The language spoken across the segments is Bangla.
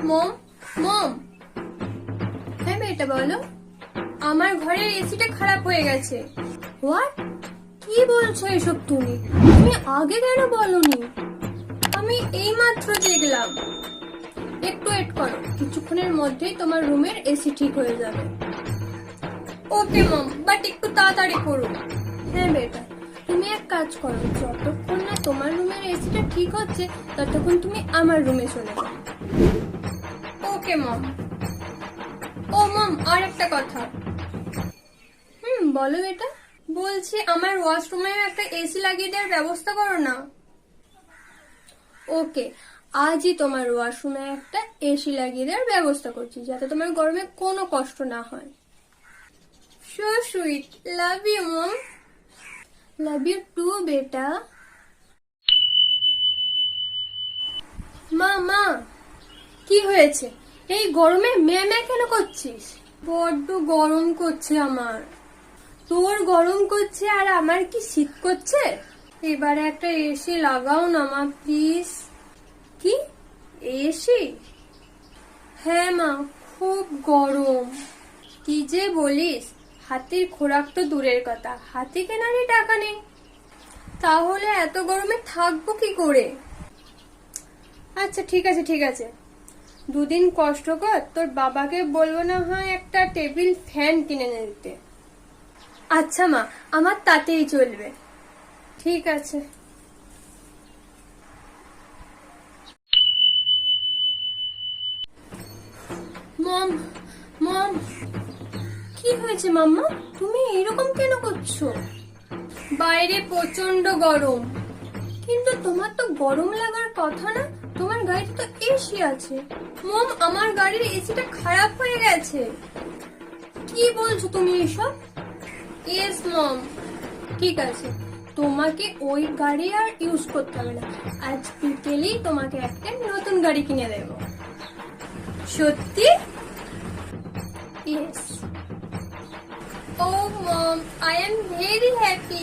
মম মম। হ্যাঁ বেটা বলো। আমার ঘরের এসিটা খারাপ হয়ে গেছে। হোয়াট? কি বলছো এসব তুমি? তুমি আগে কেন বলনি? আমি এইমাত্র দেখলাম। একটু ওয়েট করো, কিছুক্ষণের মধ্যেই তোমার রুমের এসি ঠিক হয়ে যাবে। ওকে মম, বাট একটু তাড়াতাড়ি করো। হ্যাঁ বেটা, তুমি এক কাজ করো, যতক্ষণ না তোমার রুমের এসিটা ঠিক হচ্ছে ততক্ষণ তুমি আমার রুমে চলে যাও। ওকে মম। ও মম, আর একটা কথা। বলো বেটা। বলছি আমার ওয়াশরুমে একটা এসি লাগিয়ে দেওয়ার ব্যবস্থা করো না। ওকে, আজই তোমার ওয়াশরুমে একটা এসি লাগিয়ে দেওয়ার ব্যবস্থা করছি, যাতে তোমার গরমে কোনো কষ্ট না হয়। So sweet, love you mom. Love you too বেটা। মা মা, কি হয়েছে? এই গরমে ম্যাঁ কেন করছিস? বড্ড গরম করছে আমার। তোর গরম করছে আর আমার কি শীত করছে? এবারে একটা এসি লাগাও না মা, প্লিজ। কি এসি? হ্যাঁ মা, খুব গরম। কি যে বলিস, হাতির খোরাক তো দূরের কথা, হাতি কেনারই টাকা নেই। তাহলে এত গরমে থাকবো কি করে? আচ্ছা ঠিক আছে ঠিক আছে, দুদিন কষ্ট কর, তোর বাবাকে বলবো না হয় একটা টেবিল ফ্যান কিনে এনে দিতে। আচ্ছা মা, আমার তাতেই চলবে। ঠিক আছে। মম মম, কি হয়েছে মাম্মা? তুমি এরকম কেন করছো? বাইরে প্রচন্ড গরম। কিন্তু তোমার তো গরম লাগার কথা না, তোমার গাড়িতে তো এসি আছে। মম, আমার গাড়ির এসিটা খারাপ হয়ে গেছে। কি বলছো তুমি এসব? Yes mom. ঠিক আছে, তোমাকে ওই গাড়ি আর ইউজ করতে হবে না, আজ বিকেলেই তোমাকে একটা নতুন গাড়ি কিনে দেবো। সত্যি? ইয়েস। ও mom, I am very happy.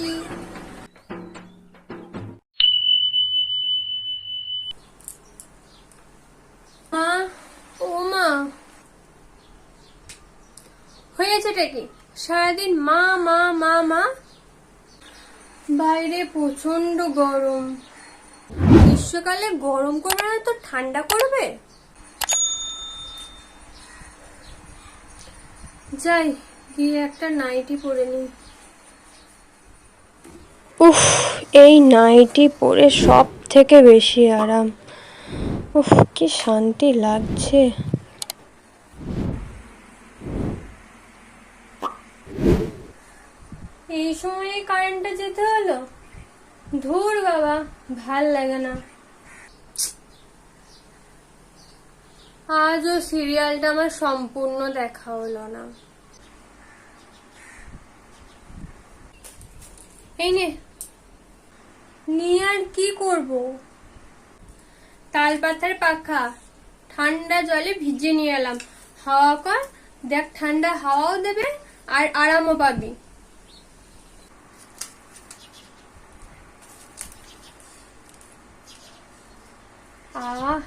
মা, ও মা, হয়েছেটা কি? সারাদিন মা মা মা মা। বাইরে প্রচন্ড গরম। গ্রীষ্মকালে গরম করবে না তো ঠান্ডা করবে? যাই গিয়ে একটা নাইটি পরে নি। উফ, এই নাইটি পরে সব থেকে বেশি আরাম। উফ, কি শান্তি লাগছে। এই সময়ে কারেন্টটা যেতে হলো। ধুর বাবা, ভাল লাগে না। আজও সিরিয়ালটা আমার সম্পূর্ণ দেখা হলো না। এই নে, নিয়ে আর কি করব? তাল পাতার পাখা ঠান্ডা জলে ভিজিয়ে নিয়ে এলাম, হাওয়া কর, দেখ ঠান্ডা হাওয়াও দেবে আর আরামও পাবি। আহ,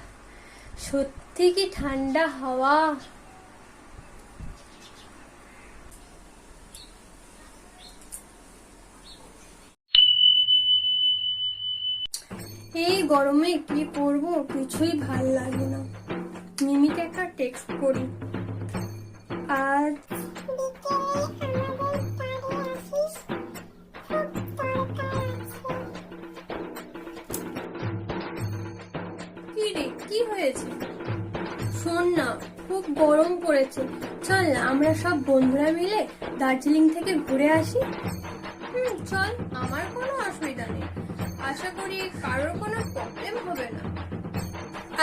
সত্যি কি ঠান্ডা হাওয়া। এই গরমে কি করব, কিছুই ভাল লাগে না। মিমিকে একটা টেক্সট করি। আজ কি রে, কি হয়েছে? শোন না, খুব গরম পড়েছে, চল না আমরা সব বন্ধুরা মিলে দার্জিলিং থেকে ঘুরে আসি। চল, আমার কোনো অসুবিধা নেই, আশা করি কারোর কোনো প্রবলেম হবে না।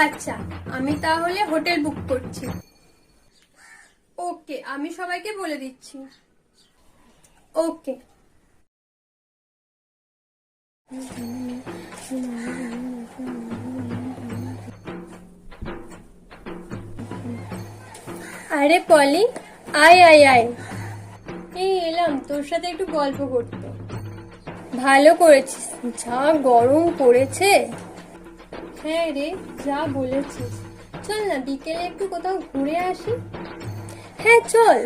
আচ্ছা, আমি তাহলে হোটেল বুক করছি। ওকে, আমি সবাইকে বলে দিচ্ছি। ওকে। আরে পলি, আয় আয় আয়। এই এলাম তোর সাথে একটু গল্প করতে। ভালো করেছিস, যা গরম পড়েছে। হ্যাঁ রে, যা বলেছিস। চল না বিকেলে একটু কোথাও ঘুরে আসি। হ্যাঁ চল,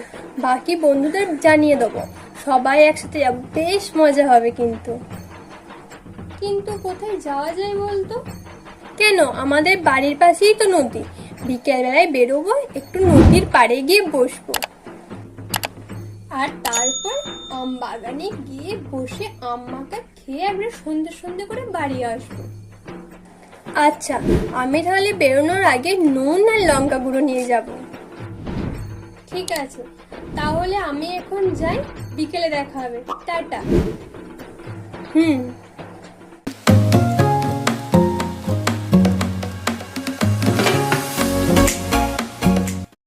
বাকি বন্ধুদের জানিয়ে দেবো, সবাই একসাথে যাবো, বেশ মজা হবে। কিন্তু কিন্তু কোথায় যাওয়া যায় বলতো? কেন, আমাদের বাড়ির পাশেই তো নদী, বিকেল বেলায় বেরোবো, একটু নদীর পাড়ে গিয়ে বসবো, আর তারপর আম বাগানে গিয়ে বসে আম মাখা খেয়ে আমরা সন্ধে সন্ধে করে বাড়ি আসবো। আচ্ছা, আমি তাহলে বেরোনোর আগে নুন আর লঙ্কা গুঁড়ো নিয়ে যাব। ঠিক আছে, তাহলে আমি এখন যাই, বিকেলে দেখা হবে, টাটা।